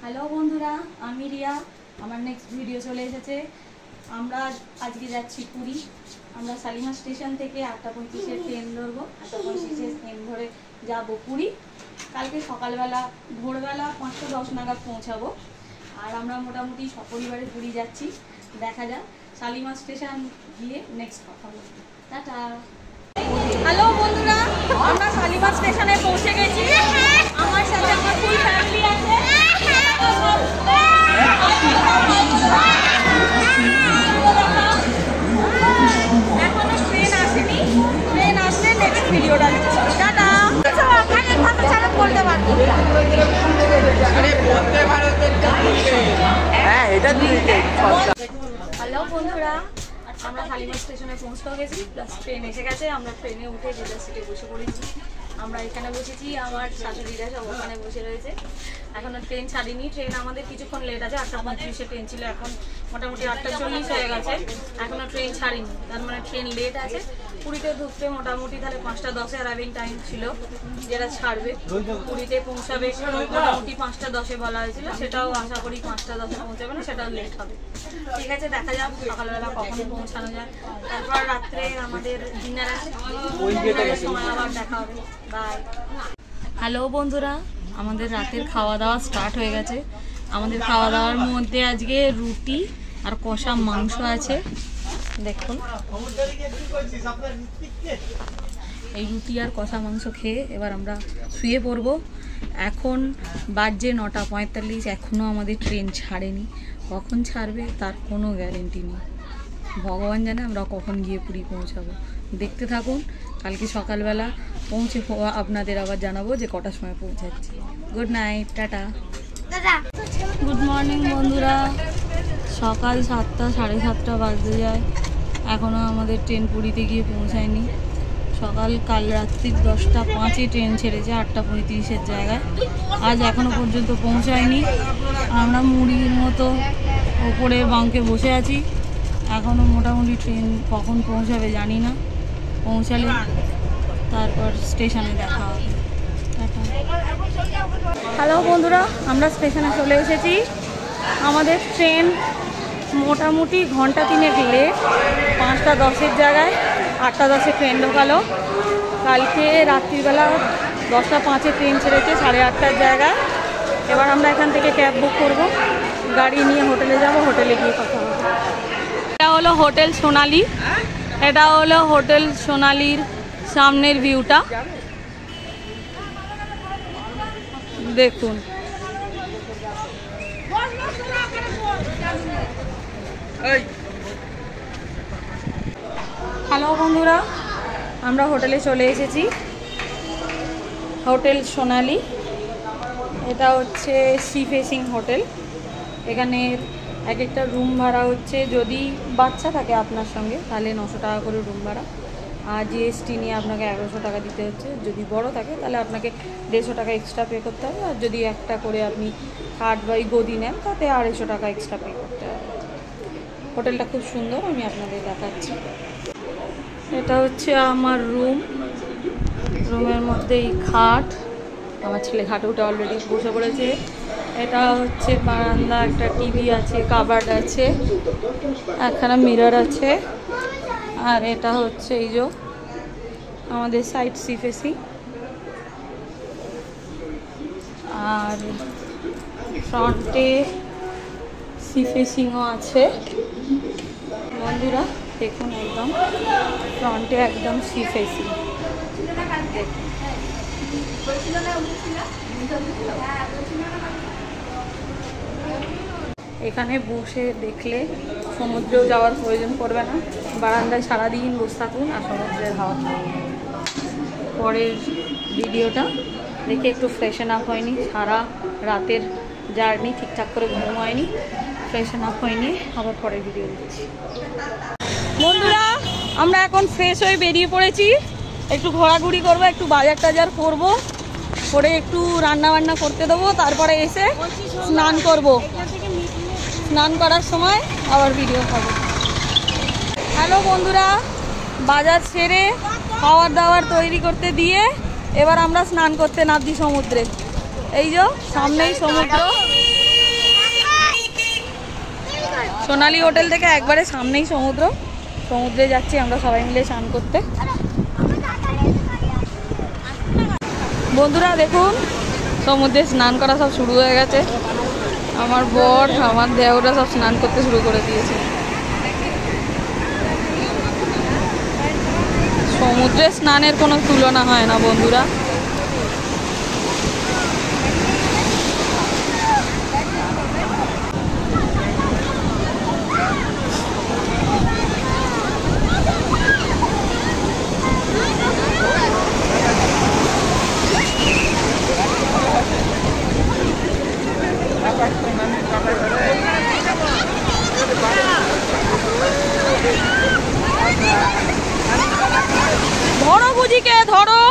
Hello বন্ধুরা, আমি রিয়া। আমার নেক্সট ভিডিও চলে এসেছে। আমরা আজকে যাচ্ছি পুরী। আমরা শালিমার স্টেশন থেকে 8:35-এর ট্রেন ধরবো। 8:35-এর ট্রেন ধরে যাব পুরী। কালকে সকালবেলা ভোরবেলা 5:10 নাগাদ পৌঁছাবো। আর আমরা মোটামুটি সপরিবারে পুরী যাচ্ছি। দেখা যাক, শালিমার স্টেশন গিয়ে নেক্সট কথা বলবো। টাটা। হ্যালো বন্ধুরা, আমরা শালিমার স্টেশনে পৌঁছে গেছি। আমার সাথে আমার ফুল ফ্যামিলি আছে। এখনো ট্রেন আসেনি, ট্রেন আসলে নেক্সট ভিডিওটা টাটা। বলতে পারবো হ্যালো বন্ধুরা, আমরা শালিমার স্টেশনে পৌঁছতে গেছি, প্লাস ট্রেন এসে গেছে। আমরা ট্রেনে উঠে যেটা সিটে বসে পড়েছি। আমরা এখানে বসেছি, আমার শাশুড়িরা সব ওখানে বসে রয়েছে। এখনো ট্রেন ছাড়িনি। ট্রেন আমাদের কিছুক্ষণ লেট আছে। 8:35-এ ট্রেন ছিল, এখন মোটামুটি 8:40 হয়ে গেছে। এখনো ট্রেন ছাড়িনি, তার মানে ট্রেন লেট আছে। পুরীতে ঢুকতে মোটামুটি তাহলে 5:10-এ অ্যারাইভিং টাইম ছিল, যেটা ছাড়বে। পুরীতে পৌঁছাবে মোটামুটি 5:10-এ বলা হয়েছিল, সেটাও আশা করি 5:10-এ পৌঁছাবে না, সেটাও লেট হবে। ঠিক আছে, দেখা যাক সকালবেলা কখন পৌঁছানো যায়। তারপর রাত্রে আমাদের ডিনার আছে, সময় আবার দেখা হবে। বাই। হ্যালো বন্ধুরা, আমাদের রাতের খাওয়া দাওয়া স্টার্ট হয়ে গেছে। আমাদের খাওয়া দাওয়ার মধ্যে আজকে রুটি আর কষা মাংস আছে। দেখুন, এই রুটি আর কষা মাংস খেয়ে এবার আমরা শুয়ে পড়ব। এখন বাজে 9:45, এখনও আমাদের ট্রেন ছাড়েনি। কখন ছাড়বে তার কোনো গ্যারেন্টি নেই। ভগবান জানে আমরা কখন গিয়ে পুরী পৌঁছাবো। দেখতে থাকুন, কালকে সকালবেলা পৌঁছে আপনাদের আবার জানাবো যে কটার সময় পৌঁছাচ্ছি। Good night, tata. Good morning বন্ধুরা, সকাল 7টা 7:30 বাজতে যায়, এখনও আমাদের ট্রেন পুরীতে গিয়ে পৌঁছায়নি। কাল রাত্রি 10:05-এ ট্রেন ছেড়েছে 8:35-এর জায়গায়। আজ এখনও পর্যন্ত পৌঁছায়নি। আমরা মুড়ির মতো ওপরে বাঙ্কে বসে আছি। এখনও মোটামুটি ট্রেন কখন পৌঁছাবে জানি না। পৌঁছালে তারপর স্টেশনে দেখা হবে। হ্যালো বন্ধুরা, আমরা স্টেশনে চলে এসেছি। আমাদের ট্রেন মোটামুটি ঘন্টা 3 লেট। 5:10-এর জায়গায় 8:10-এ ট্রেন ঢোকালো। কালকে রাত্রিবেলা 10:05-এ ট্রেন ছেড়েছে 8:30-টার জায়গায়। এবার আমরা এখান থেকে ক্যাব বুক করব, গাড়ি নিয়ে হোটেলে যাব। হোটেলে গিয়ে কথা হবে। এটা হলো হোটেল সোনালি। এটা হলো হোটেল সোনালির সামনের ভিউটা দেখুন। হ্যালো বন্ধুরা, আমরা হোটেলে চলে এসেছি। হোটেল সোনালি, এটা হচ্ছে সি ফেসিং হোটেল। এখানে এক একটা রুম ভাড়া হচ্ছে, যদি বাচ্চা থাকে আপনার সঙ্গে তাহলে 900 টাকা করে রুম ভাড়া, আর জিএসটি নিয়ে আপনাকে 1100 টাকা দিতে হচ্ছে। যদি বড় থাকে তাহলে আপনাকে 150 টাকা এক্সট্রা পে করতে হবে। আর যদি একটা করে আপনি খাট বা গদি নেন তাতে 250 টাকা এক্সট্রা পে করতে হবে। হোটেলটা খুব সুন্দর, আমি আপনাদের দেখাচ্ছি। এটা হচ্ছে আমার রুম। রুমের মধ্যে এই খাট, আমার ছেলে খাটে উঠে অলরেডি বসে পড়েছে। এটা হচ্ছে বারান্দা, একটা টিভি আছে, কাবার্ড আছে, একখানা মিরর আছে। আর এটা হচ্ছে এই যে আমাদের সাইড সি ফেসিং, আর ফ্রন্টে সি ফেসিংও আছে। বন্ধুরা দেখুন, একদম ফ্রন্টে একদম সি ফেসিং। এখানে বসে দেখলে সমুদ্রেও যাওয়ার প্রয়োজন পড়বে না। বারান্দায় সারাদিন বসে থাকুন আর সমুদ্রের হাওয়া খান। পরের ভিডিওটা দেখে একটু ফ্রেশন আপ হয়নি, সারা রাতের জার্নি ঠিকঠাক করে ঘুম হয়নি, ফ্রেশন আপ হয়নি। আবার পরের ভিডিও দিচ্ছি। বন্ধুরা, আমরা এখন ফ্রেশ হয়ে বেরিয়ে পড়েছি। একটু ঘোরাঘুরি করবো, একটু বাজার টাজার করবো, করে একটু রান্না বান্না করতে দেবো। তারপরে এসে স্নান করব। স্নান করার সময় আবার ভিডিও হবে। হ্যালো বন্ধুরা, বাজার সেরে খাবার দাবার তৈরি করতে দিয়ে এবার আমরা স্নান করতে নামছি সমুদ্রে। এই যে সামনেই সমুদ্র। সোনালী হোটেল থেকে একবারে সামনেই সমুদ্রে যাচ্ছি আমরা সবাই মিলে স্নান করতে। বন্ধুরা দেখুন সমুদ্রে স্নান করা সব শুরু হয়ে গেছে। আমার বর আমার দেওরা সব স্নান করতে শুরু করে দিয়েছে। সমুদ্রে স্নানের কোনো তুলনা হয় না বন্ধুরা। ধরো বুঝিকে ধরো।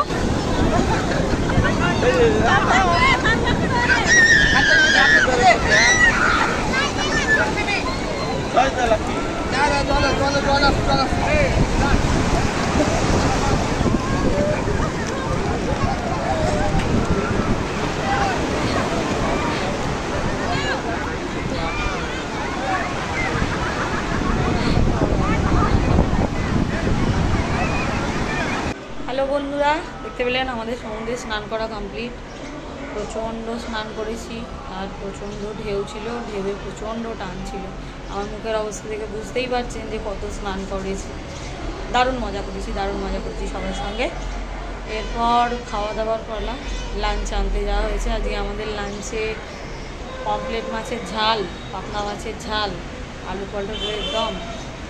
হ্যালো বন্ধুরা, দেখতে পেলেন আমাদের সমুদ্রে স্নান করা কমপ্লিট। প্রচণ্ড স্নান করেছি আর প্রচণ্ড ঢেউ ছিল, ঢেউয়ে প্রচণ্ড টান ছিল। আমার মুখের অবস্থা থেকে বুঝতেই পারছেন যে কত স্নান করেছি। দারুণ মজা করেছি সবার সঙ্গে। এরপর খাওয়া দাওয়ার করলাম, লাঞ্চ আনতে যাওয়া হয়েছে। আজকে আমাদের লাঞ্চে পমফ্রেট মাছের ঝাল, পাবদা মাছের ঝাল, আলু পটলের দম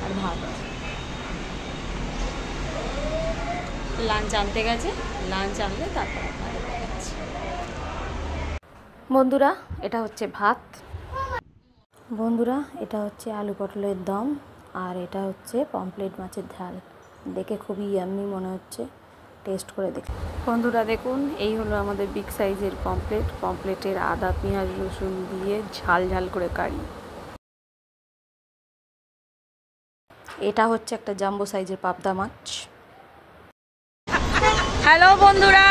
আর ভাত। লাঞ্চ আনতে গেছে, লাঞ্চ আনলে তারপর আপনাদের দেখাচ্ছি। বন্ধুরা এটা হচ্ছে ভাত, বন্ধুরা এটা হচ্ছে আলু পটলের দম, আর এটা হচ্ছে পমফ্রেট মাছের ঝাল। দেখে খুবই ইয়াম্মি মনে হচ্ছে, টেস্ট করে দেখি। বন্ধুরা দেখুন এই হলো আমাদের বিগ সাইজের পমফ্রেটের আদা পেঁয়াজ রসুন দিয়ে ঝাল ঝাল করে কারি। এটা হচ্ছে একটা জাম্বো সাইজের পাবদা মাছ। হ্যালো বন্ধুরা,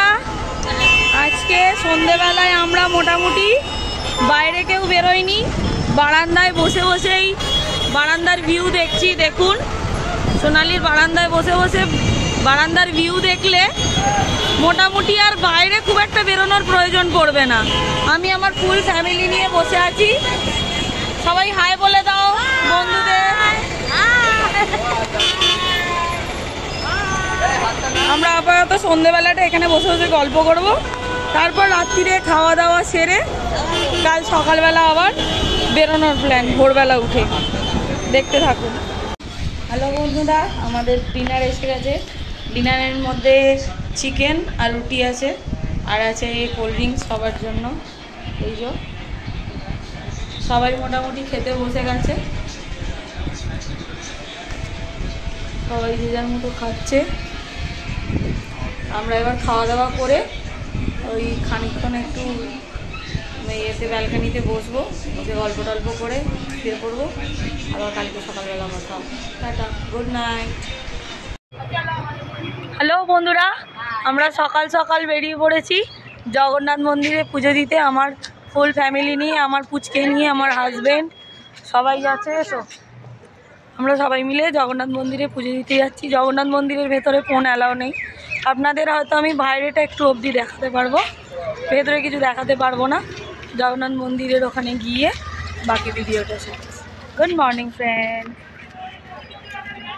আজকে সন্ধেবেলায় আমরা মোটামুটি বাইরে কেউ বেরোয়নি, বারান্দায় বসে বসেই বারান্দার ভিউ দেখছি। দেখুন সোনালীর বারান্দায় বসে বসে বারান্দার ভিউ দেখলে মোটামুটি আর বাইরে খুব একটা বেরোনোর প্রয়োজন পড়বে না। আমি আমার ফুল ফ্যামিলি নিয়ে বসে আছি। সবাই হাই বলে দাও বন্ধুদের। আমরা আপাতত সন্ধেবেলাটা এখানে বসে বসে গল্প করব, তারপর রাত্রিরে খাওয়া দাওয়া সেরে কাল সকালবেলা আবার বেরোনোর প্ল্যান, ভোরবেলা উঠে। দেখতে থাকুন। হ্যালো বন্ধুরা, আমাদের ডিনার এসে গেছে। ডিনারের মধ্যে চিকেন আর রুটি আছে, আর আছে কোল্ড ড্রিঙ্কস সবার জন্য। এই যে সবাই মোটামুটি খেতে বসে গেছে, সবাই যে যার মতো খাচ্ছে। আমরা এবার খাওয়া দাওয়া করে ওই খানিকক্ষণ একটু এতে ব্যালকানিতে বসবো, বসে গল্প টল্প করে শুয়ে পড়বো। আবার কালকে সকালবেলা আমার খাবো। Tata, good night. হ্যালো বন্ধুরা, আমরা সকাল সকাল বেরিয়ে পড়েছি জগন্নাথ মন্দিরে পুজো দিতে। আমার ফুল ফ্যামিলি নিয়ে, আমার পুচকে নিয়ে, আমার হাজব্যান্ড সবাই যাচ্ছে। এসো আমরা সবাই মিলে জগন্নাথ মন্দিরে পুজো দিতে যাচ্ছি। জগন্নাথ মন্দিরের ভেতরে ফোন অ্যালাউ নেই। আপনাদের হয়তো আমি বাইরেটা একটু অবধি দেখাতে পারবো, ভেতরে কিছু দেখাতে পারবো না। জগন্নাথ মন্দিরের ওখানে গিয়ে বাকি ভিডিওটা শেষ। Good morning friend.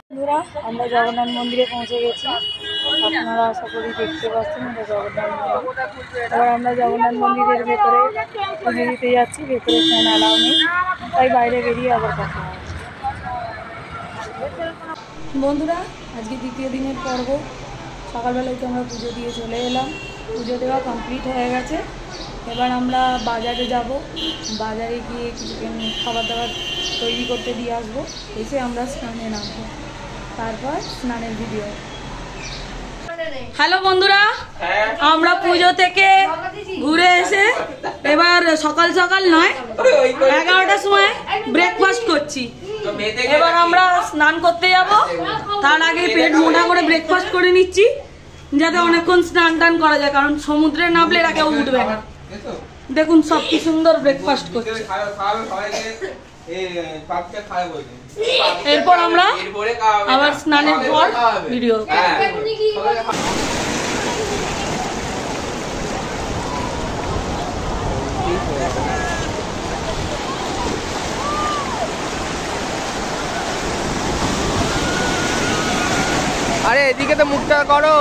বন্ধুরা আমরা জগন্নাথ মন্দিরে পৌঁছে গেছি। আপনারা আশা করি দেখতে পাচ্ছেন এটা জগন্নাথ মন্দির। এবার আমরা জগন্নাথ মন্দিরের ভেতরে পুজো দিতে যাচ্ছি। ভেতরে ফোন অ্যালাউ নেই, তাই বাইরে বেরিয়ে আবার কথা হয়। বন্ধুরা আজকে দ্বিতীয় দিনের পর্ব। সকালবেলায় তো আমরা পুজো দিয়ে চলে এলাম, পুজো দেওয়া কমপ্লিট হয়ে গেছে। এবার আমরা বাজারে যাব, বাজারে গিয়ে কিছু খাবার দাবার তৈরি করতে দিয়ে আসবো। এসে আমরা স্নানে নামবো, তারপর স্নানের ভিডিও। হ্যালো বন্ধুরা, আমরা পুজো থেকে ঘুরে এসে এবার সকাল সকাল নয় 11টার সময় ব্রেকফাস্ট করছি। এবার আমরা স্নান করতে যাব, তার আগে পেট মোটা করে ব্রেকফাস্ট করে নিচ্ছি, যাতে অনেকক্ষণ স্নান টান করা যায়, কারণ সমুদ্রে নামলে এরা কেউ উঠবে না। দেখুন সব কি সুন্দর ব্রেকফাস্ট করছে। এরপর আমরা আবার স্নানের পর ভিডিও। আরে এদিকে তো মুখটা করো।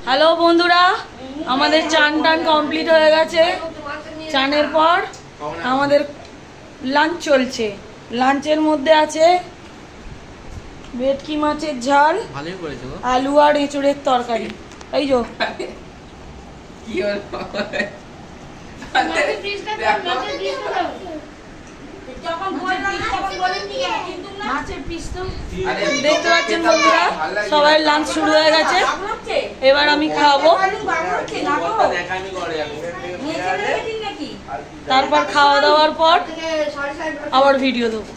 হ্যালো বন্ধুরা, আমাদের চান টান কমপ্লিট হয়ে গেছে। চানের পর আমাদের লাঞ্চ চলছে। লাঞ্চের মধ্যে আছে ভেটকি মাছের ঝাল, আলু আর এঁচড়ের তরকারি। এই যো দেখতে পাচ্ছেন বন্ধুরা, সবাই লাঞ্চ শুরু হয়ে গেছে। এবার আমি খাবো, তারপর খাওয়া দাওয়ার পর আবার ভিডিও দেবো।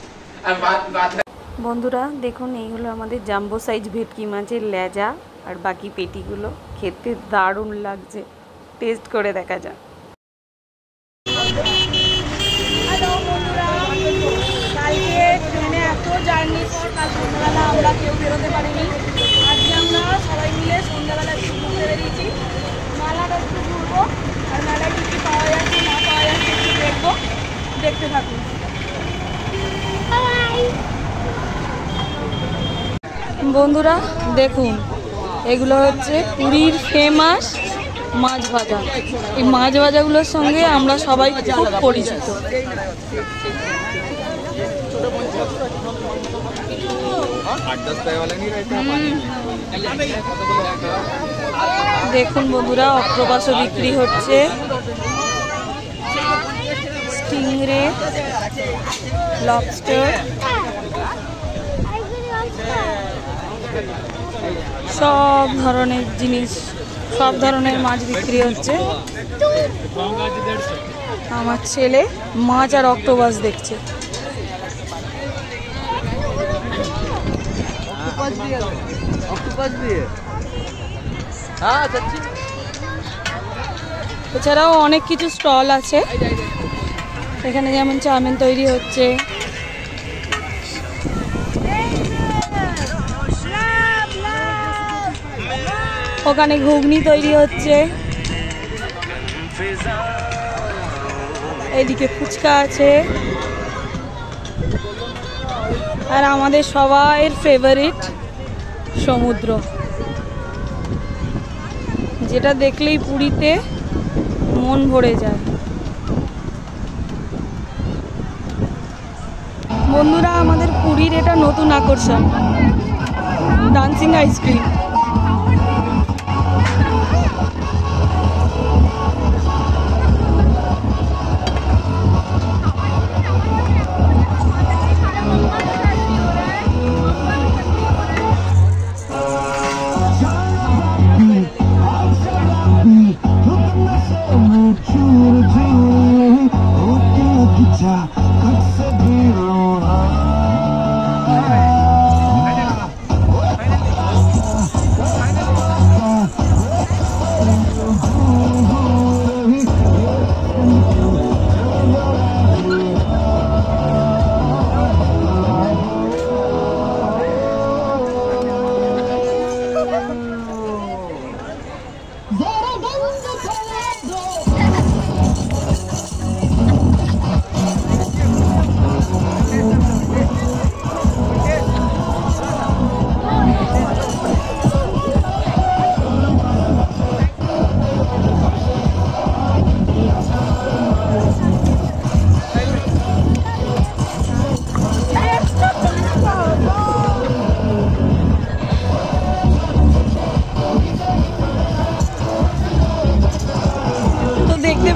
বন্ধুরা দেখুন, এই হলো আমাদের জাম্বো সাইজ ভেটকি মাছের লেজা আর বাকি পেটিগুলো। খেতে দারুণ লাগছে, টেস্ট করে দেখা যাক। কালকে ট্রেনে এত জার্নির পর কাল সন্ধ্যাবেলা আমরা কেউ বেরোতে পারিনি। আজকে আমরা সবাই মিলে সন্ধ্যাবেলা একটু ঘুরতে বেরিয়েছি। মেলাটা একটু ঘুরবো, আর মেলায় কী কী পাওয়া যাচ্ছে না পাওয়া যাচ্ছে একটু দেখবো, দেখতে থাকুন। বন্ধুরা দেখুন, এগুলো হচ্ছে পুরীর ফেমাস মাছ ভাজা। এই মাছ ভাজাগুলোর সঙ্গে আমরা সবাই খুব পরিচিত। দেখুন বন্ধুরা, অক্টোপাসও বিক্রি হচ্ছে, স্টিংরে, লবস্টার, সব ধরনের জিনিস, সব ধরনের মাছ বিক্রি হচ্ছে। আমার ছেলে মাছ আর অক্টোপাস দেখছে। এছাড়াও অনেক কিছু স্টল আছে এখানে, যেমন চাউমিন তৈরি হচ্ছে, ওখানে ঘুগনি তৈরি হচ্ছে, এদিকে ফুচকা আছে, আর আমাদের সবাইয়ের ফেভারিট সমুদ্র, যেটা দেখলেই পুরীতে মন ভরে যায়। বন্ধুরা, আমাদের পুরীর এটা নতুন আকর্ষণ, ডান্সিং আইসক্রিম।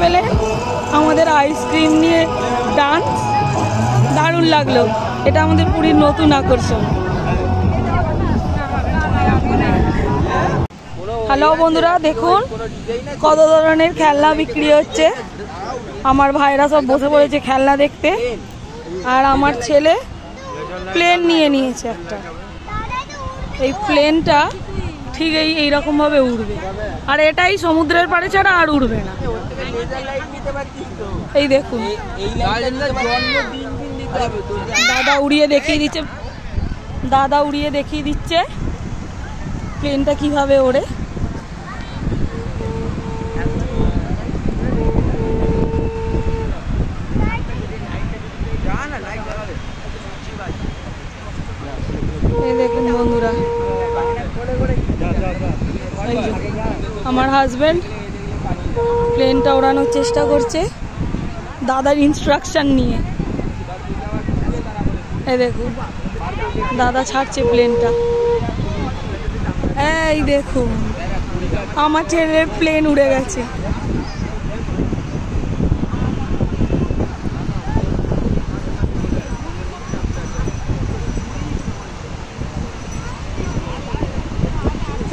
পেলে আমাদের আইসক্রিম নিয়ে ডান্স দারুণ লাগলো। এটা আমাদের পুরীর নতুন আকর্ষণ। হ্যালো বন্ধুরা, দেখুন কত ধরনের খেলনা বিক্রি হচ্ছে। আমার ভাইরা সব বসে পড়েছে খেলনা দেখতে। আর আমার ছেলে প্লেন নিয়ে নিয়েছে একটা। এই প্লেনটা ঠিক এইরকম ভাবে উড়বে, আর এটাই সমুদ্রের পাড়ে ছাড়া আর উড়বে না। এই দেখুন দাদা উড়িয়ে দেখিয়ে দিচ্ছে, প্লেনটা কিভাবে ওড়ে। এই দেখুন বন্ধুরা, আমার হাজবেন্ড প্লেনটা ওড়ানোর চেষ্টা করছে দাদার ইনস্ট্রাকশন নিয়ে। এই দেখুন দাদা ছাড়ছে প্লেনটা। এই দেখুন আমার ছেলের প্লেন উড়ে গেছে।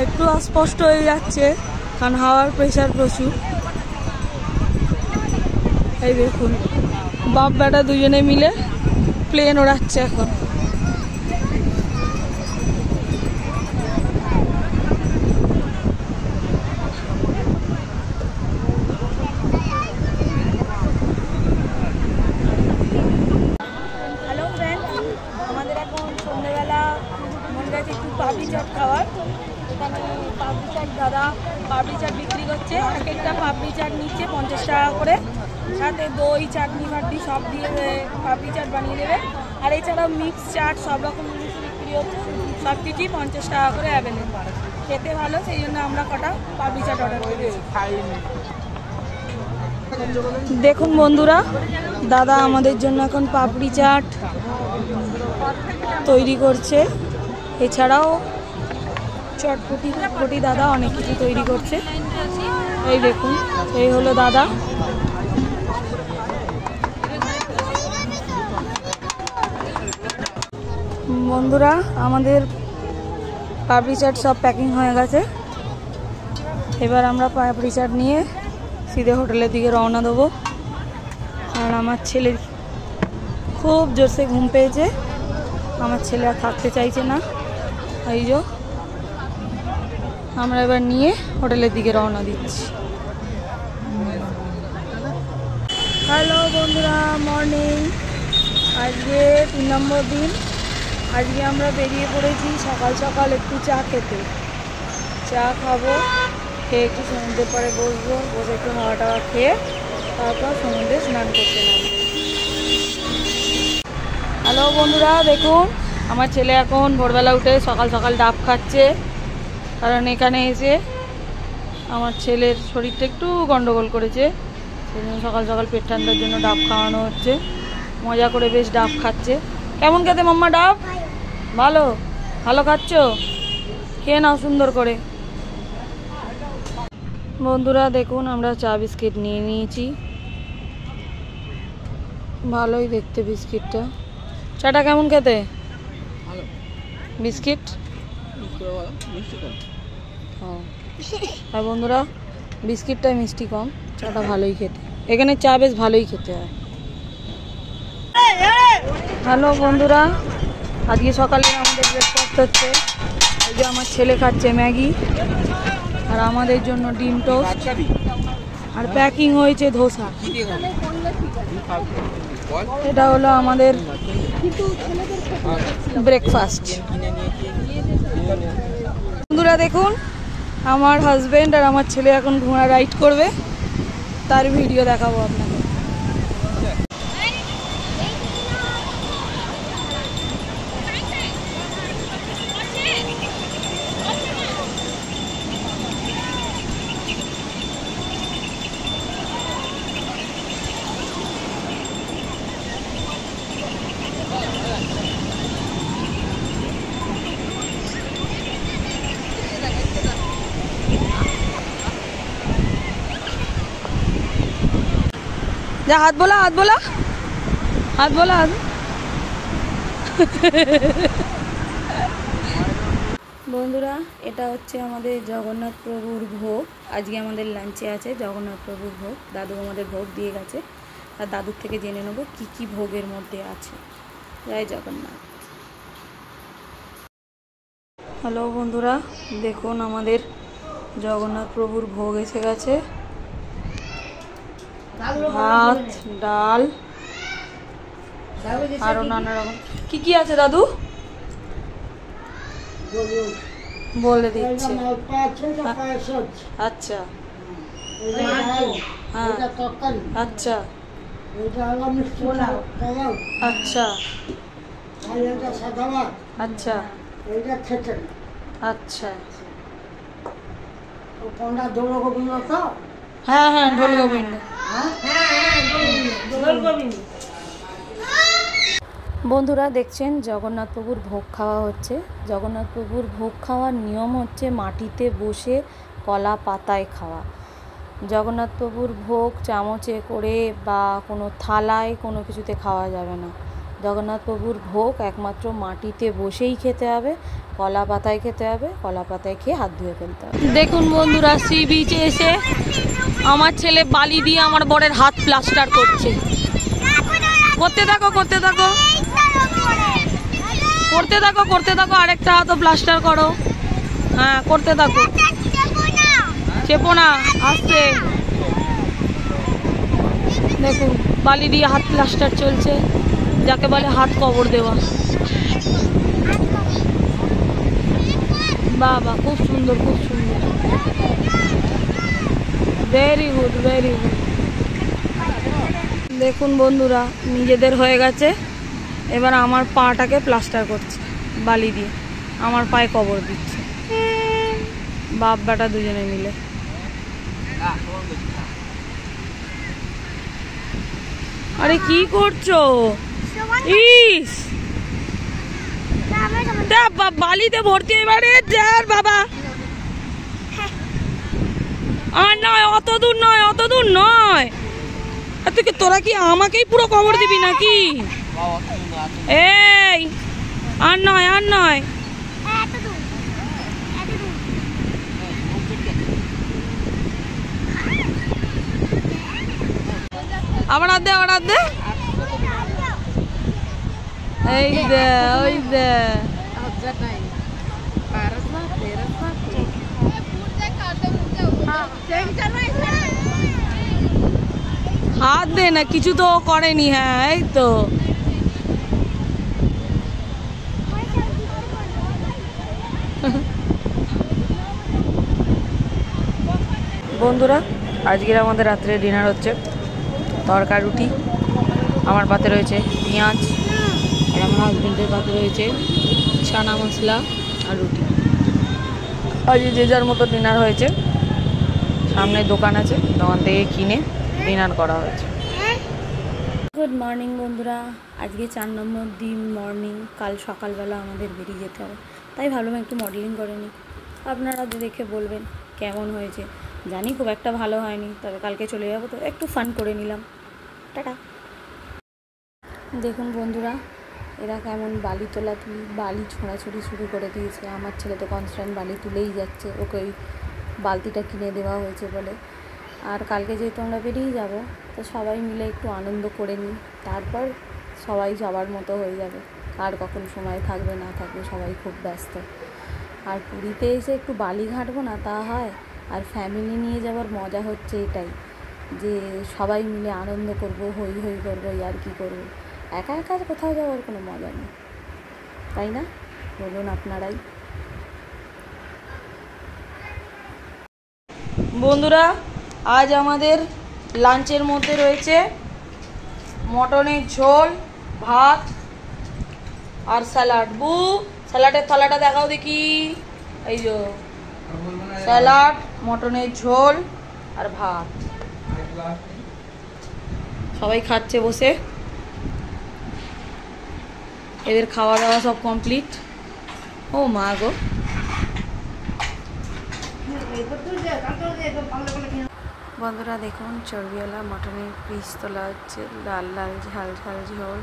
একটু অস্পষ্ট হয়ে যাচ্ছে কারণ হাওয়ার প্রেশার প্রচুর। এই দেখুন বাপ বেটা দুজনে মিলে প্লেন ওড়াচ্ছে এখন। হ্যালো ফ্রেন্ডস, আমাদের এখন সন্ধ্যেবেলা মন গেছে একটু পাপড়ি চাট খাওয়ার। এখানে পাপড়ি চাট দাদা পাপড়ি চাট বিক্রি করছে, এক একটা পাপড়ি চাট নিচ্ছে 50 টাকা করে, সাথে দই চাটনি ফাটনি সব দিয়ে পাপড়ি চাট বানিয়ে দেবে। আর এছাড়াও মিক্স চাট সব রকম জিনিস বিক্রি হচ্ছে, সব কিছুই 50 টাকা করে অ্যাভেলেবল। খেতে ভালো, সেই জন্য আমরা কটা পাপড়ি চাট অর্ডার করেছি। দেখুন বন্ধুরা, দাদা আমাদের জন্য এখন পাপড়ি চাট তৈরি করছে, এছাড়াও চটপটি দাদা অনেক কিছু তৈরি করছে। এই দেখুন এই হলো দাদা। বন্ধুরা আমাদের পাপড়ি চাট সব প্যাকিং হয়ে গেছে, এবার আমরা পাপড়ি চাট নিয়ে সিধে হোটেলের দিকে রওনা দেবো। আর আমার ছেলের খুব জোরসে ঘুম পেয়েছে, আমার ছেলে আর থাকতে চাইছে না। এই যে আমরা এবার নিয়ে হোটেলের দিকে রওনা দিচ্ছি। হ্যালো বন্ধুরা, মর্নিং। আজকে 3 নম্বর দিন। আজকে আমরা বেরিয়ে পড়েছি সকাল সকাল একটু চা খেতে। চা খাবো, খেয়ে একটু সমুদ্রের পাড়ে বসবো, বসে একটু হাওয়া টাওয়া খেয়ে তারপর সমুদ্রে স্নান করতে নামবো। হ্যালো বন্ধুরা, দেখুন আমার ছেলে এখন ভোরবেলা উঠে সকাল সকাল ডাব খাচ্ছে, কারণ এখানে এসে আমার ছেলের শরীরটা একটু গন্ডগোল করেছে, সেই জন্য সকাল সকাল পেট ঠান্ডার জন্য ডাব খাওয়ানো হচ্ছে। মজা করে বেশ ডাব খাচ্ছে। কেমন খেতে মাম্মা ডাব? ভালো ভালো খাচ্ছ? খেয়ে নাও সুন্দর করে। বন্ধুরা দেখুন আমরা চা বিস্কিট নিয়ে নিয়েছি, ভালোই দেখতে বিস্কিটটা। চাটা কেমন খেতে? বিস্কিট আর বন্ধুরা বিস্কিটটা মিষ্টি কম, চাটা ভালোই খেতে। এখানে চা বেশ ভালোই খেতে হয়। হ্যালো বন্ধুরা, আজকে সকালে আমাদের ব্রেকফাস্ট হচ্ছে, এই যে আমার ছেলে খাচ্ছে ম্যাগি, আর আমাদের জন্য ডিম টোস্ট, আর প্যাকিং হয়েছে ধোসা। এটা হলো আমাদের ব্রেকফাস্ট। বন্ধুরা দেখুন আমার হাজবেন্ড আর আমার ছেলে এখন ঘোড়া রাইড করবে, তার ভিডিও দেখাবো আপনাকে। যা হাত বোলা হাত বোলা হাত বোলা হাত। বন্ধুরা এটা হচ্ছে আমাদের জগন্নাথ প্রভুর ভোগ। আজকে আমাদের লাঞ্চে আছে জগন্নাথ প্রভুর ভোগ, দাদু আমাদের ভোগ দিয়ে গেছে। আর দাদুর থেকে জেনে নেবো কি কি ভোগের মধ্যে আছে। জয় জগন্নাথ। হ্যালো বন্ধুরা, দেখুন আমাদের জগন্নাথ প্রভুর ভোগ এসে গেছে। ভাত, ডাল, আরো নানা রকম কি কি আছে দাদু বলে দিচ্ছে। আচ্ছা হ্যাঁ, আচ্ছা আচ্ছা আচ্ছা আচ্ছা হ্যাঁ হ্যাঁ, ঢোল গোবিন্দ। বন্ধুরা দেখছেন জগন্নাথ প্রভুর ভোগ খাওয়া হচ্ছে। জগন্নাথ প্রভুর ভোগ খাওয়ার নিয়ম হচ্ছে মাটিতে বসে কলা পাতায় খাওয়া। জগন্নাথ প্রভুর ভোগ চামচে করে বা কোনো থালায় কোনো কিছুতে খাওয়া যাবে না। জগন্নাথ প্রভুর ভোগ একমাত্র মাটিতে বসেই খেতে হবে, কলা পাতায় খেতে হবে, কলা পাতায় খেয়ে হাত ধুয়ে ফেলতে হবে। দেখুন বন্ধুরা, সি বিচে এসে আমার ছেলে বালি দিয়ে আমার বরের হাত প্লাস্টার করছে। করতে থাকো করতে থাকো করতে থাকো করতে থাকো, আরেকটা হাতও প্লাস্টার করো। হ্যাঁ করতে থাকো, চেপো না, আসছে। দেখুন বালি দিয়ে হাত প্লাস্টার চলছে, যাকে বলে হাত কবর দেওয়া। বাহ বাহ, খুব সুন্দর খুব সুন্দর, ভেরি গুড ভেরি গুড। দেখুন বন্ধুরা, নিজেদের হয়ে গেছে, এবার আমার পাটাকে প্লাস্টার করছে বালি দিয়ে, আমার পায়ে কবর দিচ্ছে বাপ বেটা দুজনে মিলে। আরে কি করছো? ইস বালিতে ভর্তি, এবারে যার বাবা। আর নয়, অত দূর নয়, অত দূর নয়। তোরা কি আমাকেই পুরো কবর দিবি নাকি? এই আর নয় আর নয়। আবার হাত দে, আবার হাত দে। এই দে, ওই দে। হাত দে না, কিছু তো করেনি। হ্যাঁ এই তো। বন্ধুরা, আজকের আমাদের রাত্রে ডিনার হচ্ছে তরকা রুটি। আমার পাতে রয়েছে পেঁয়াজ, আর আমার হাজবেন্ডের পাতে রয়েছে ছানা মশলা আর রুটি। আজ যে যার মতো ডিনার হয়েছে। সামনে দোকান আছে, দোকান থেকে কিনে ডিনার করা হয়েছে। গুড মর্নিং বন্ধুরা, আজকে 4 নম্বর দিন মর্নিং। কাল সকালবেলা আমাদের বেরিয়ে যেতে হবে, তাই ভাবলাম একটু মডেলিং করে নিই। আপনারা দেখে বলবেন কেমন হয়েছে। জানি খুব একটা ভালো হয়নি, তবে কালকে চলে যাবো তো একটু ফান করে নিলাম। টাটা। দেখুন বন্ধুরা, এরা কেমন বালি তোলাতুলি, বালি ছোঁড়াছুড়ি শুরু করে দিয়েছে। আমার ছেলে তো কনস্ট্যান্ট বালি তুলেই যাচ্ছে, ওকে ওই বালতিটা কিনে দেওয়া হয়েছে বলে। আর কালকে যেহেতু আমরা বেরিয়ে যাব, তো সবাই মিলে একটু আনন্দ করে নিই, তারপর সবাই যাবার মতো হয়ে যাবে। আর কখন সময় থাকবে না থাকবে, সবাই খুব ব্যস্ত। আর পুরীতে এসে একটু বালি ঘাঁটবো না তা হয়? আর ফ্যামিলি নিয়ে যাওয়ার মজা হচ্ছে এটাই, যে সবাই মিলে আনন্দ করব, হই হই করবো, আর কি করবো। একা একা কোথাও যাওয়ার কোনো মজা নেই, তাই না? বলুন আপনারাই। বন্ধুরা, আজ আমাদের লাঞ্চের মধ্যে রয়েছে মটনের ঝোল, ভাত আর স্যালাড। স্যালাডের থালাটা দেখাও দেখি। এই যে স্যালাড, মটনের ঝোল আর ভাত। সবাই খাচ্ছে বসে, এদের খাওয়া দাওয়া সব কমপ্লিট। ও মা গো, বন্ধুরা দেখুন চর্বিওয়ালা মটনের পিস তোলা হচ্ছে, লাল লাল ঝাল ঝাল ঝোল,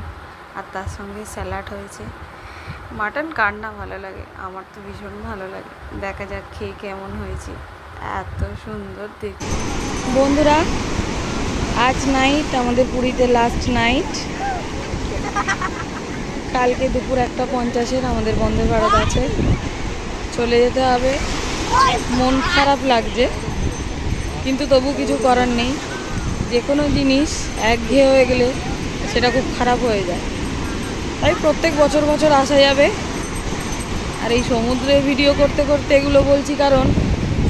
আর তার সঙ্গে স্যালাড হয়েছে। মাটন কার না ভালো লাগে, আমার তো ভীষণ ভালো লাগে। দেখা যাক খেয়ে কেমন হয়েছে। এত সুন্দর দেখতে। বন্ধুরা আজ নাইট আমাদের পুরীতে লাস্ট নাইট। কালকে দুপুর 1:50 আমাদের বন্দে ভারত আছে, চলে যেতে হবে। মন খারাপ লাগছে, কিন্তু তবু কিছু করার নেই। যে কোনো জিনিস একঘেয়ে হয়ে গেলে সেটা খুব খারাপ হয়ে যায়, তাই প্রত্যেক বছর বছর আসা যাবে। আর এই সমুদ্রে ভিডিও করতে করতে এগুলো বলছি, কারণ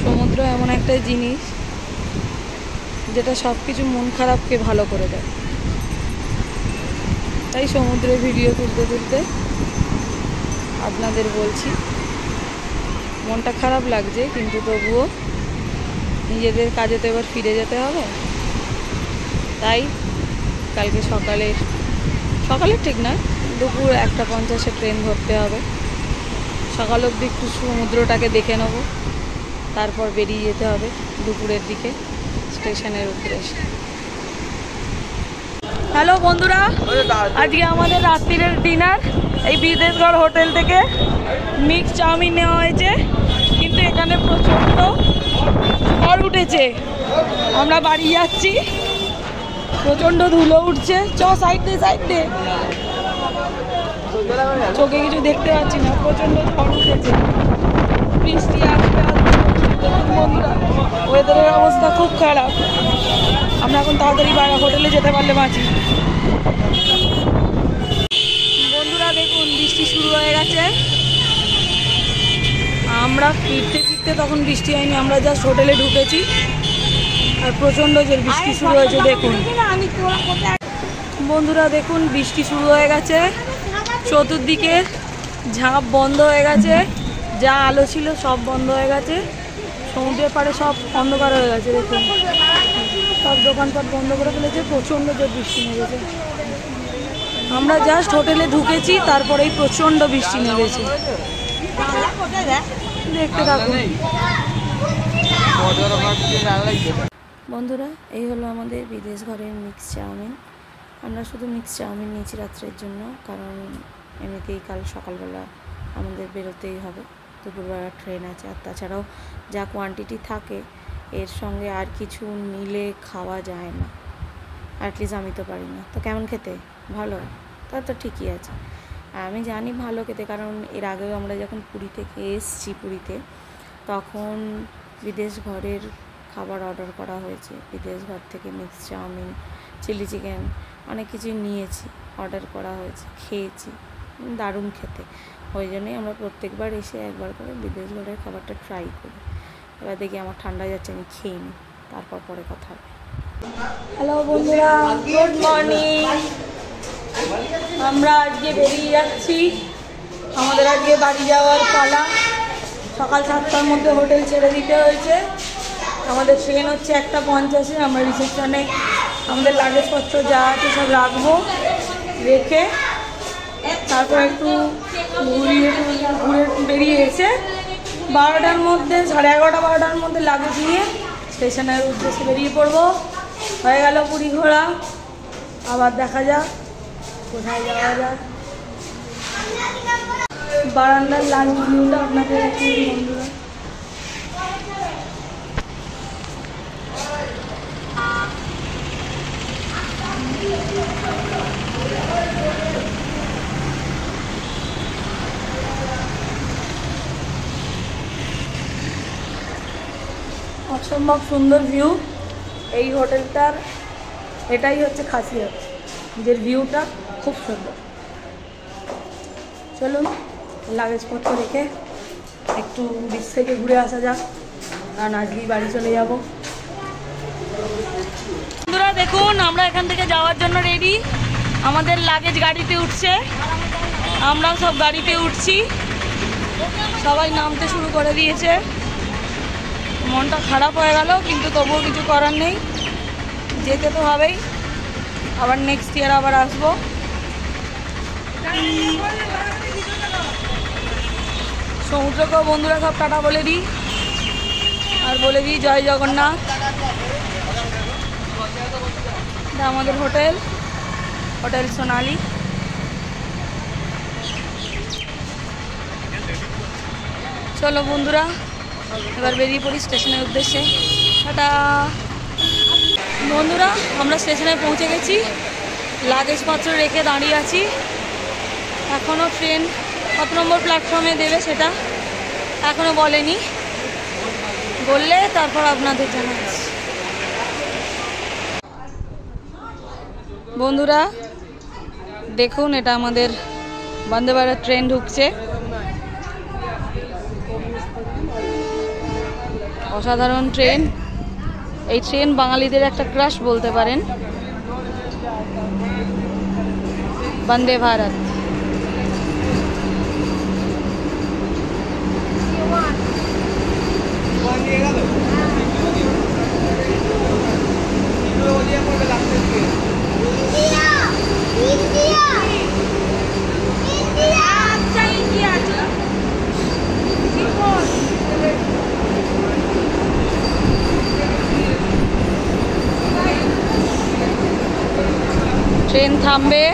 সমুদ্র এমন একটা জিনিস যেটা সব কিছু মন খারাপকে ভালো করে দেয়। তাই সমুদ্রে ভিডিও তুলতে তুলতে আপনাদের বলছি, মনটা খারাপ লাগছে, কিন্তু তবুও নিজেদের কাজে তো এবার ফিরে যেতে হবে। তাই কালকে সকালের ঠিক না, দুপুর 1:50 ট্রেন ধরতে হবে। সকাল অবধি একটু সমুদ্রটাকে দেখে নেব, তারপর বেরিয়ে যেতে হবে দুপুরের দিকে স্টেশনের উদ্দেশ্যে। হ্যালো বন্ধুরা, আজকে আমাদের রাত্রিরের ডিনার এই বিদেশগড় হোটেল থেকে মিক্স চাউমিন নেওয়া হয়েছে, কিন্তু এখানে প্রচণ্ড ঝড় উঠেছে। আমরা বাড়ি যাচ্ছি, প্রচণ্ড ধুলো উঠছে। সাইড দে, চোখে কিছু দেখতে পাচ্ছি না, প্রচণ্ড ঝড় উঠেছে, বৃষ্টি আসবে। বন্ধুরা, ওয়েদারের অবস্থা খুব খারাপ। আমরা এখন তাড়াতাড়ি হোটেলে যেতে পারলে বাঁচি। বন্ধুরা দেখুন, বৃষ্টি শুরু হয়ে গেছে। আমরা ফিরতে তখন বৃষ্টি হয়নি, আমরা জাস্ট হোটেলে ঢুকেছি আর প্রচণ্ড জোর বৃষ্টি শুরু হয়েছে। দেখুন বন্ধুরা, দেখুন বৃষ্টি শুরু হয়ে গেছে, চতুর্দিকে ঝাঁপ বন্ধ হয়ে গেছে, যা আলো ছিল সব বন্ধ হয়ে গেছে, সমুদ্রের পাড়ে সব অন্ধকার হয়ে গেছে। দেখুন সব দোকানপাট বন্ধ করে ফেলেছে, প্রচণ্ড জোর বৃষ্টি নেমেছে। আমরা জাস্ট হোটেলে ঢুকেছি, তারপরেই প্রচণ্ড বৃষ্টি নেমেছে। দেখতে থাকুন বন্ধুরা। এই হলো আমাদের বিদেশ ঘরের মিক্স চাউমিন। আমরা শুধু মিক্স চাউমিন নিয়েছি রাত্রের জন্য, কারণ এমনিতেই কাল সকালবেলা আমাদের বেরোতেই হবে, দুপুরবেলা ট্রেন আছে। আর তাছাড়াও যা কোয়ান্টিটি থাকে এর সঙ্গে আর কিছু নিলে খাওয়া যায় না, অ্যাটলিস্ট আমি তো পারি না। তো কেমন খেতে? ভালো, তা তো ঠিকই আছে। আমি জানি ভালো খেতে, কারণ এর আগেও আমরা যখন পুরী থেকে এসেছি, পুরীতে তখন বিদেশ ঘরের খাবার অর্ডার করা হয়েছে। বিদেশ ঘর থেকে মিক্স চাউমিন, চিলি চিকেন অনেক কিছু নিয়েছি, অর্ডার করা হয়েছে, খেয়েছি, দারুণ খেতে। ওই জন্যই আমরা প্রত্যেকবার এসে একবার করে বিদেশ ঘরের খাবারটা ট্রাই করি। এবার দেখি, আমার ঠান্ডা যাচ্ছে, আমি খেয়ে নিই, তারপর পরে কথা হবে। হ্যালো বন্ধুরা, গুড মর্নিং। আমরা আজকে বেরিয়ে যাচ্ছি, আমাদের আজকে বাড়ি যাওয়ার পালা। সকাল 7টার মধ্যে হোটেল ছেড়ে দিতে হয়েছে। আমাদের ট্রেন হচ্ছে 1:50। আমরা রিসেপশনে আমাদের লাগেজপত্র যা আছে সব রাখবো, রেখে তারপর একটু ঘুরে বেরিয়ে এসে 12টার মধ্যে, 11:30-12টার মধ্যে লাগেজ নিয়ে স্টেশনের উদ্দেশ্যে বেরিয়ে পড়বো। হয়ে গেল পুরী ঘোরা, আবার দেখা যাক কোথায় যাওয়া যায়। বারান্দার লাঞ্চ ভিউটা আপনাদের একটু বন্ধুরা। অসম্ভব সুন্দর ভিউ এই হোটেলটার। এটাই হচ্ছে খাসিয়ত, যে ভিউটা খুব সুন্দর। চলুন লাগেজপত্র রেখে একটু বিচ থেকে ঘুরে আসা যাক, কারণ আজকেই বাড়ি চলে যাব। বন্ধুরা দেখুন, আমরা এখান থেকে যাওয়ার জন্য রেডি। আমাদের লাগেজ গাড়িতে উঠছে, আমরাও সব গাড়িতে উঠছি, সবাই নামতে শুরু করে দিয়েছে। মনটা খারাপ হয়ে গেল, কিন্তু তবুও কিছু করার নেই, যেতে তো হবেই। আবার নেক্সট ইয়ার আবার আসবো। সমুদ্রকেও বন্ধুরা সব টাটা বলে দিই, আর বলে দিই জয় জগন্নাথ। আমাদের হোটেল সোনালি। চলো বন্ধুরা, এবার বেরিয়ে পড়ি স্টেশনের উদ্দেশ্যে। টাটা। বন্ধুরা আমরা স্টেশনে পৌঁছে গেছি, লাগেজপত্র রেখে দাঁড়িয়ে আছি। এখনও ট্রেন কত নম্বর প্ল্যাটফর্মে দেবে সেটা এখনও বলেনি, বললে তারপর আপনাদের জানাচ্ছি। বন্ধুরা দেখুন, এটা আমাদের বন্দে ভারত ট্রেন ঢুকছে। অসাধারণ ট্রেন। এই ট্রেন বাঙালিদের একটা ক্রাশ বলতে পারেন। বন্দে ভারত। ট্রেন থামবে,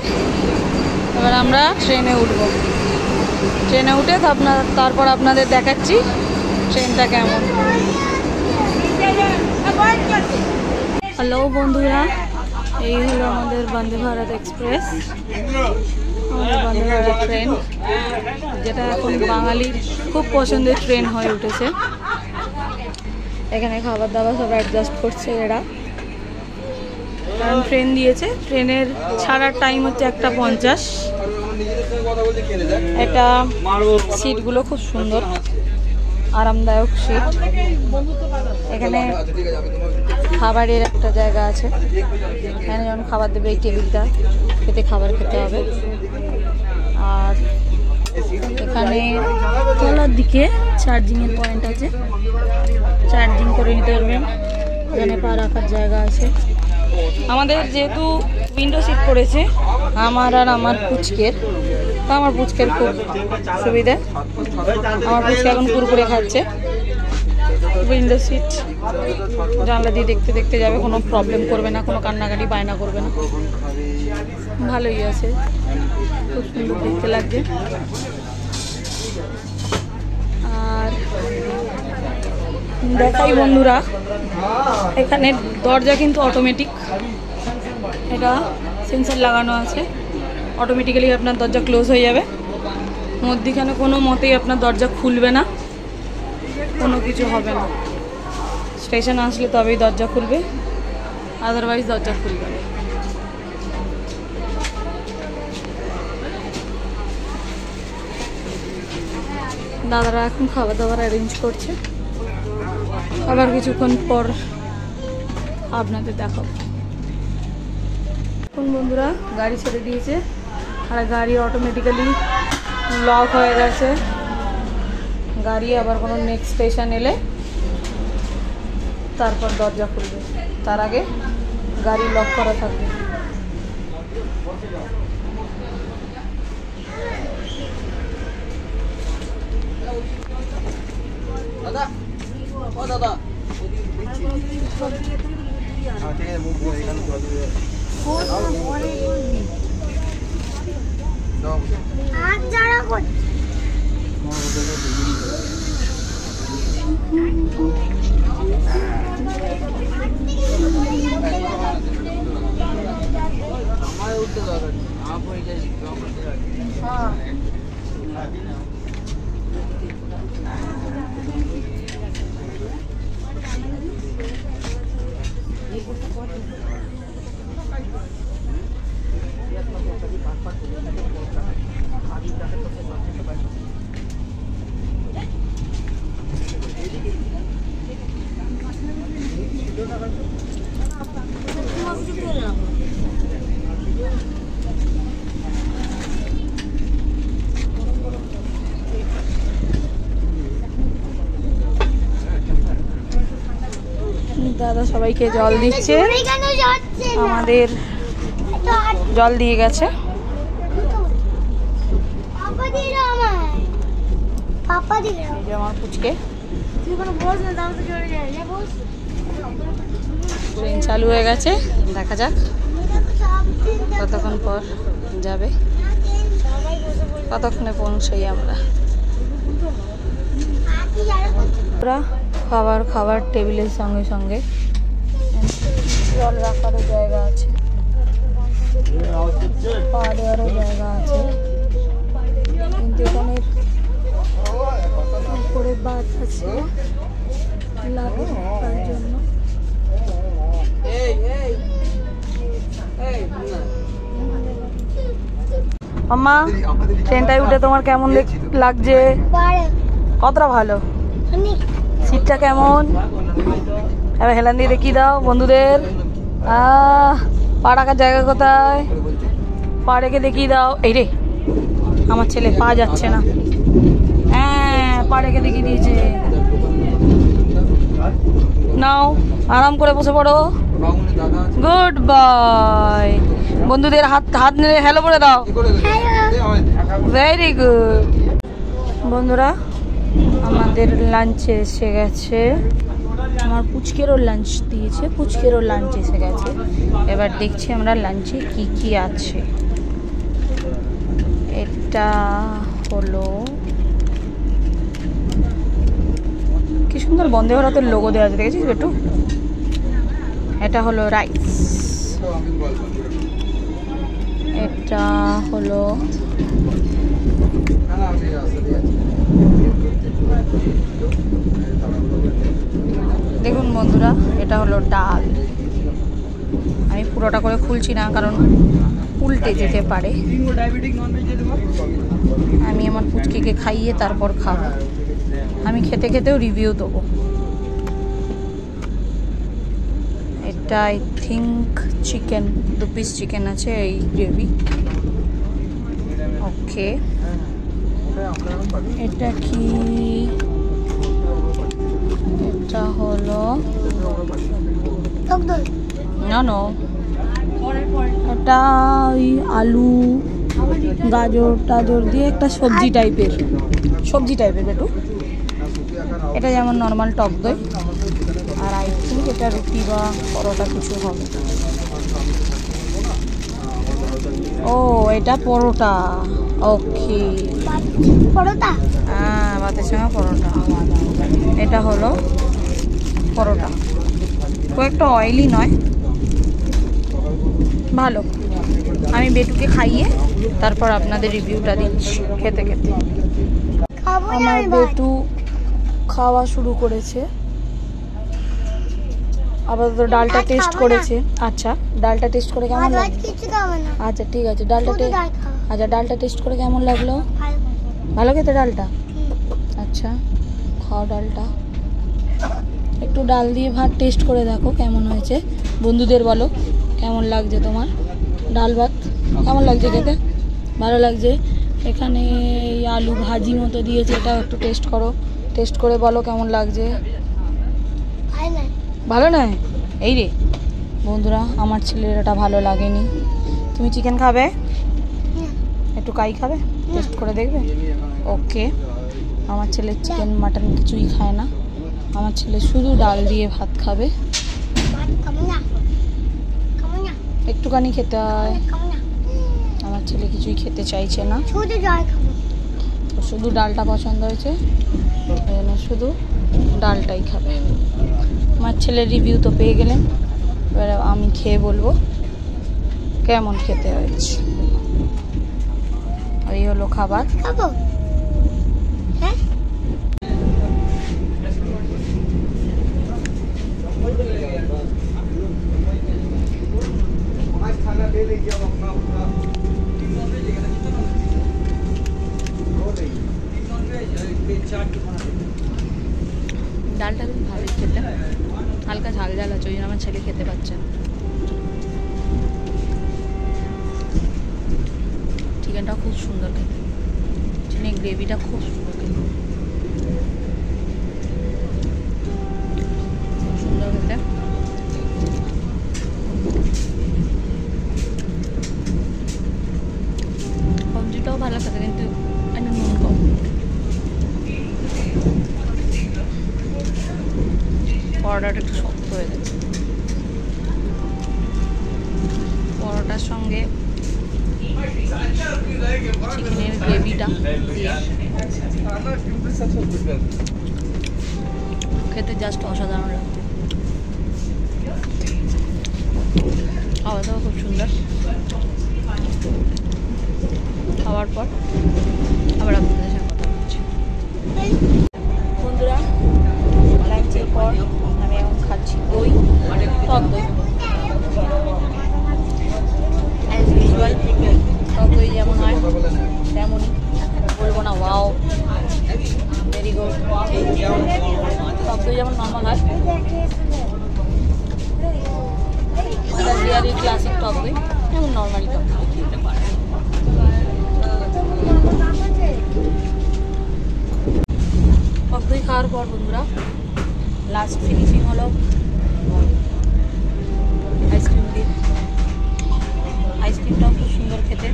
এবার আমরা ট্রেনে উঠব। ট্রেনে উঠে তারপর আপনাদের দেখাচ্ছি ট্রেনটা কেমন। হ্যালো বন্ধুরা, এই হলো আমাদের বন্দে ভারত এক্সপ্রেস, আমাদের বন্দে ভারত ট্রেন, যেটা এখন বাঙালির খুব পছন্দের ট্রেন হয়ে উঠেছে। এখানে খাবার দাবার সব অ্যাডজাস্ট করছে এরা, কারণ ট্রেন দিয়েছে। ট্রেনের ছাড়ার টাইম হচ্ছে 1:50। এটা সিটগুলো খুব সুন্দর, আরামদায়ক সিট। এখানে খাবারের একটা জায়গা আছে, এখানে যখন খাবার দেবে এই টেবিলটা খেতে খাবার খেতে হবে। আর এখানে তলার দিকে চার্জিংয়ের পয়েন্ট আছে, চার্জিং করে নিতে পারবেন। এখানে পা রাখার জায়গা আছে। আমাদের যেহেতু উইন্ডো সিট পড়েছে আমার আর আমার পুচকের, তো আমার পুচকের খুব সুবিধা। আমার পুচকে এখন কুরকুরে খাচ্ছে। উইন্ডো সিট, জানলা দিয়ে দেখতে দেখতে যাবে, কোনো প্রবলেম করবে না, কোনো কান্নাকাটি বায়না করবে না। ভালোই আছে, খুব সুন্দর দেখতে লাগছে। আর দেখাই বন্ধুরা, এখানে দরজা কিন্তু অটোমেটিক, এটা সেন্সর লাগানো আছে। অটোমেটিক্যালি আপনার দরজা ক্লোজ হয়ে যাবে। মধ্যিখানে কোনো মতেই আপনার দরজা খুলবে না, কোনো কিছু হবে না। স্টেশন আসলে তবেই দরজা খুলবে, আদারওয়াইজ দরজা খুলবে না। দাদারা এখন খাবার দাবার অ্যারেঞ্জ করছে, আবার কিছুক্ষণ পর আপনাদের দেখাবো। এখন বন্ধুরা গাড়ি ছেড়ে দিয়েছে, আর গাড়ি অটোমেটিক্যালি লক হয়ে গেছে। গাড়ি আবার কোনো নেক্সট স্টেশন এলে তারপর দরজা খুলবে, তার আগে গাড়ি লক করা থাকবে। দাদা, ও দাদা, দাদা সবাইকে জল দিচ্ছে, আমাদের জল দিয়ে গেছে। আমার পুচকে ট্রেন চালু হয়ে গেছে, দেখা যাক কতক্ষণ পর যাবে, কতক্ষণে পৌঁছই আমরা। খাবার টেবিলের সঙ্গে সঙ্গে জল রাখারও জায়গা আছে, পা দেওয়ারও জায়গা আছে, কিন্তু এখানে উপরে বাদ আছে লাগে তার জন্য। মাম্মা ট্রেনটায় উঠে তোমার কেমন লাগছে? কতটা ভালো? সিটটা কেমন? এবার হেলান দিয়ে দেখিয়ে দাও বন্ধুদের। পা রাখার জায়গা কোথায়? পা রেখে দেখিয়ে দাও। এই রে আমার ছেলে পা যাচ্ছে না। হ্যাঁ পা রেখে দেখিয়ে দিয়েছে। নাও আরাম করে বসে পড়ো। Good bye. বন্ধুদের হাত হাত নিয়ে হ্যালো বলে দাও। Very good. বন্ধুরা আমাদের লাঞ্চে এসে গেছে। আমার পুচকেরও লাঞ্চ দিয়েছে, পুচকেরও লাঞ্চ এসে গেছে। এবার দেখছি আমরা লাঞ্চে কি কি আছে। এটা হলো কি সুন্দর বন্দে ভারতের লোগো দেওয়া আছে, দেখেছিস বেটু? এটা হলো রাইস, এটা হলো দেখুন বন্ধুরা, এটা হলো ডাল। আমি পুরোটা করে খুলছি না কারণ উল্টে যেতে পারে। আমি আমার পুচকিকে খাইয়ে তারপর খাবো। আমি খেতে খেতেও রিভিউ দেবো। এটা I think chicken, 2 piece chicken আছে এই গ্রেভি। ওকে এটা কি? এটা হলো না না, এটা ওই আলু গাজর টাজর দিয়ে একটা সবজি টাইপের একটু। এটা যেমন নর্মাল টক দই। আর আই থিঙ্ক এটা রুটি বা পরোটা কিছু হবে। ও এটা পরোটা। ওকে পরোটা, হ্যাঁ ভাতের সঙ্গে পরোটা। এটা হলো পরোটা, খুব একটা অয়েলি নয়, ভালো। আমি বেটুকে খাইয়ে তারপর আপনাদের রিভিউটা দিচ্ছি খেতে খেতে। আমার বেটু খাওয়া শুরু করেছে। আপাতত ডালটা টেস্ট করেছে। আচ্ছা ডালটা টেস্ট করে কেমন লাগলো? আচ্ছা ঠিক আছে, ডালটা টেস্ট করে কেমন লাগলো? ভালো খেতে ডালটা? আচ্ছা খাও ডালটা। একটু ডাল দিয়ে ভাত টেস্ট করে দেখো কেমন হয়েছে। বন্ধুদের বলো কেমন লাগছে তোমার ডাল ভাত, কেমন লাগছে খেতে? ভালো লাগছে। এখানে এই আলু ভাজি মতো দিয়েছে, এটা একটু টেস্ট করো, টেস্ট করে বলো কেমন লাগছে। ভালো নয়? এই রে বন্ধুরা, আমার ছেলের এটা ভালো লাগেনি। তুমি চিকেন খাবে? একটু কাই খাবে? টেস্ট করে দেখবে? ওকে। আমার ছেলে চিকেন মাটন কিছুই খায় না। আমার ছেলে শুধু ডাল দিয়ে ভাত খাবে। একটুখানি খেতে হয়। আমার ছেলে কিছুই খেতে চাইছে না, শুধু ডালটা পছন্দ হয়েছে, শুধু ডালটাই খাবে। আমার ছেলের রিভিউ তো পেয়ে গেলেন, এবার আমি খেয়ে বলবো কেমন খেতে হয়েছে। এই হলো খাবার। ডালটা খুব ভালো খেতে, হালকা ঝাল ঝাল আছে, ওই জন্য আমার ছেলে খেতে পারছে না। চিকেনটা খুব সুন্দর খেতে, চিকেন গ্রেভিটা খুব সুন্দর খেতে, খুব সুন্দর খেতে। সবজিটাও ভালো খেতে, কিন্তু নুন কম। পরোটাটা একটু শক্ত হয়ে গেছে। পরোটার সঙ্গে চিকেনের গ্রেভিটা খেতে জাস্ট অসাধারণ লাগছে। খাওয়া দাওয়া খুব সুন্দর। খাওয়ার পর আবার আপনাদের সাথে কথা হচ্ছে। বন্ধুরা, লাঞ্চের পর আমি এখন খাচ্ছি দই, টক দই। অ্যাজ ইউজুয়াল টক দই যেমন হয় তেমনই, বলবো না ওয়াও ভেরি গুড। টক দই যেমন নর্মাল হয়, রিয়ালি ক্লাসিক টক দই, যেমন নর্মালি টক দই। টক দই খাওয়ার পর বন্ধুরা লাস্ট ফিনিশিং হলো আইসক্রিম দিয়ে। আইসক্রিমটাও খুব সুন্দর খেতে।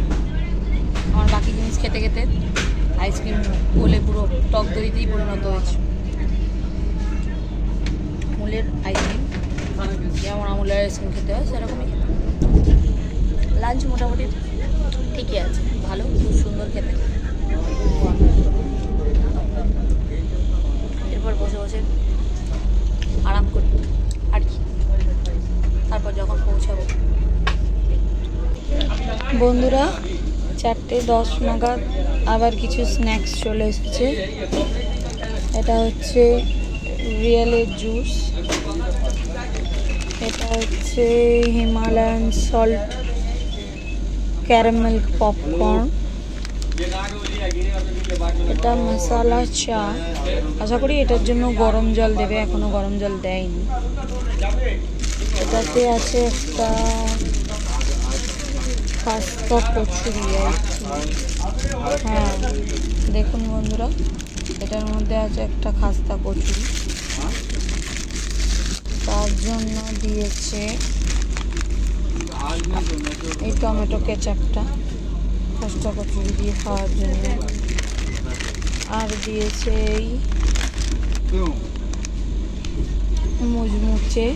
আমার বাকি জিনিস খেতে খেতে আইসক্রিম গলে পুরো টক দইতেই পরিণত হয়েছে। আমুলের আইসক্রিম, যেমন আমুলের আইসক্রিম খেতে হয় সেরকমই। লাঞ্চ মোটামুটি ঠিকই আছে, ভালো, খুব সুন্দর খেতে। এরপর বসে বসে আরাম করি আর কি, তারপর যখন পৌঁছাবো। বন্ধুরা 4:10 নাগাদ আবার কিছু স্ন্যাক্স চলে এসেছে। এটা হচ্ছে রিয়েলের জুস, এটা হচ্ছে হিমালয়ান সল্ট ক্যারামেল পপকর্ন, এটা মশালা চা। আশা করি এটার জন্য গরম জল দেবে, এখনো গরম জল দেয়নি। এটাতে আছে একটা খাস্তা কচুরি। হ্যাঁ দেখুন বন্ধুরা, এটার মধ্যে আছে একটা খাস্তা কচুরি। তার জন্য দিয়েছে এই টমেটো কেচাপটা খাস্তা কচুরি দিয়ে খাওয়ার জন্য, আর দিয়েছে এই মুচমুচে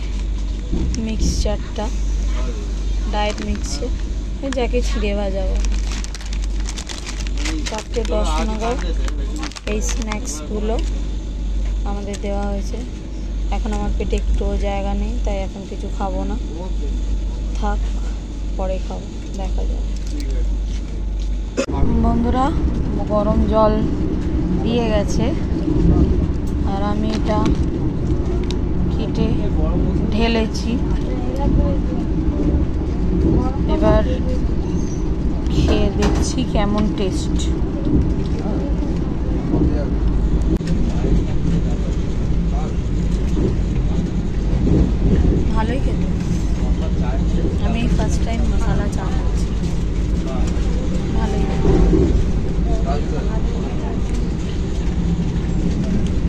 মিক্সচারটা, ডায়েট মিক্সচার, যাকে ছিঁড়ে ভাজাবো। 4:10 নাগাদ এই স্ন্যাক্সগুলো আমাদের দেওয়া হয়েছে। এখন আমার পেটে একটুও জায়গা নেই, তাই এখন কিছু খাবো না, থাক পরে খাবো, দেখা যাবে। বন্ধুরা গরম জল দিয়ে গেছে, আর আমি এটা কেটে ঢেলেছি। এবার খেয়ে দেখছি কেমন টেস্ট। ভালোই খেতে। আমি ফার্স্ট টাইম মশালা চা খাচ্ছি, ভালোই।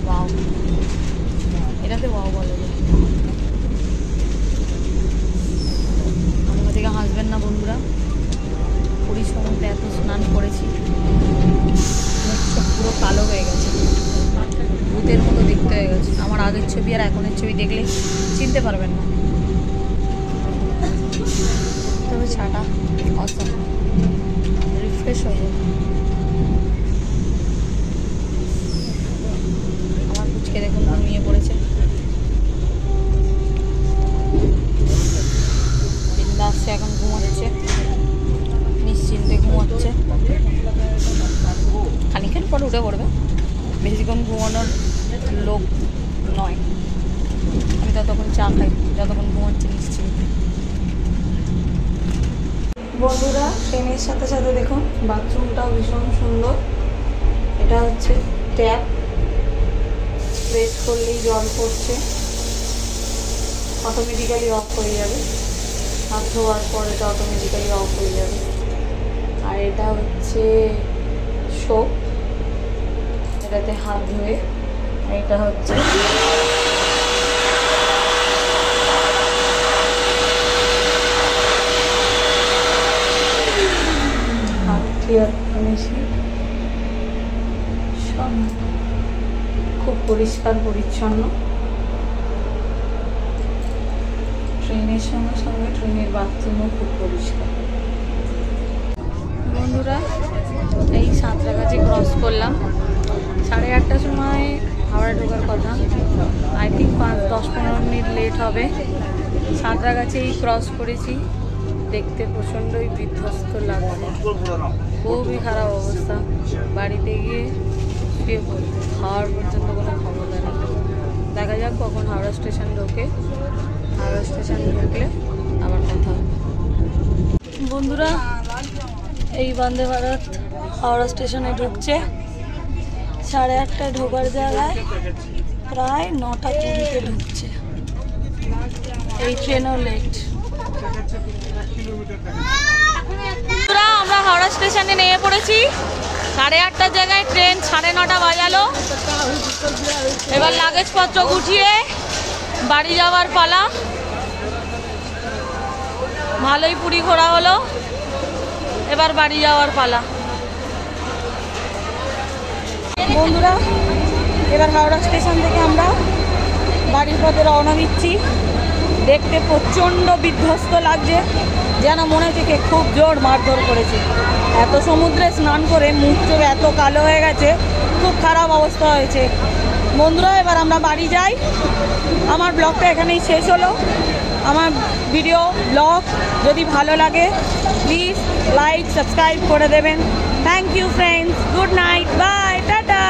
ওয়াও, এটাতে ওয়াও বলে যায়। আমার দিকে হাসবেন না বন্ধুরা, পুরী সমুদ্রে এত স্নান করেছি, মুখটা পুরো কালো হয়ে গেছে, ভূতের মতো দেখতে হয়ে গেছে। আমার আগের ছবি আর এখনের ছবি দেখলে চিনতে পারবেন না। তবে ছাটা অসম, রিফ্রেশ হয়ে যাবে। আমার কুচকে দেখুন ঘুমিয়ে পড়েছে, বিন্দাস এখন ঘুমাচ্ছে, নিশ্চিন্তে ঘুমাচ্ছে। খানিকের পর উঠে পড়বে, বেশিক্ষণ ঘুমানোর লোক নয়। আমি ততক্ষণ চা খাই যতক্ষণ ঘুমাচ্ছে নিশ্চিন্তে। বন্ধুরা ট্রেনের সাথে সাথে দেখুন বাথরুমটাও ভীষণ সুন্দর। এটা হচ্ছে ট্যাপ, প্রেস করলেই জল পড়ছে, অটোমেটিক্যালি অফ হয়ে যাবে। হাত ধোয়ার পর এটা অটোমেটিক্যালি অফ হয়ে যাবে। আর এটা হচ্ছে সোপ, এটাতে হাত ধুয়ে। এটা হচ্ছে হাত ক্লিয়ার মেশিন। সব খুব পরিষ্কার পরিচ্ছন্ন। ট্রেনের সঙ্গে সঙ্গে ট্রেনের বাথরুমও খুব পরিষ্কার। বন্ধুরা এই সাঁতরাগাছি ক্রস করলাম, 8:30টার সময় হাওড়া ঢোকার কথা। আই থিঙ্ক 5-10-15 মিনিট লেট হবে। সাঁতরাগাছেই ক্রস করেছি। দেখতে প্রচণ্ডই বিধ্বস্ত লাগছে, খুবই খারাপ অবস্থা। বাড়িতে গিয়ে শুয়ে পড়তে, খাওয়ার পর্যন্ত কোনো ক্ষমতা নেই। দেখা যাক কখন হাওড়া স্টেশন ঢোকে। হাওড়া স্টেশন ঢুকলে আবার কথা হবে। বন্ধুরা, এই বন্দে ভারত হাওড়া স্টেশনে ঢুকছে। 8:30টায় ঢোকার জায়গায় প্রায় 9:20-তে ঢুকছে। এই ট্রেনও লেট। আমরা হাওড়া স্টেশনে নেমে পড়েছি। 8:30টার জায়গায় ট্রেন 9:30 বাজালো। এবার লাগেজপত্র গুছিয়ে বাড়ি যাওয়ার পালা। ভালোই পুরী ঘোরা হলো, এবার বাড়ি যাওয়ার পালা। বন্ধুরা, এবার হাওড়া স্টেশন থেকে আমরা বাড়ির পথে রওনা দিচ্ছি। দেখতে প্রচণ্ড বিধ্বস্ত লাগছে, যেন মনে হচ্ছে খুব জোর মারধর করেছে। এত সমুদ্রে স্নান করে মুখ চোখ এত কালো হয়ে গেছে, খুব খারাপ অবস্থা হয়েছে। বন্ধুরা, এবার আমরা বাড়ি যাই। আমার ব্লগটা এখানেই শেষ হলো। আমার ভিডিও ব্লগ যদি ভালো লাগে প্লিজ লাইক সাবস্ক্রাইব করে দেবেন। Thank you friends, good night, bye, tata.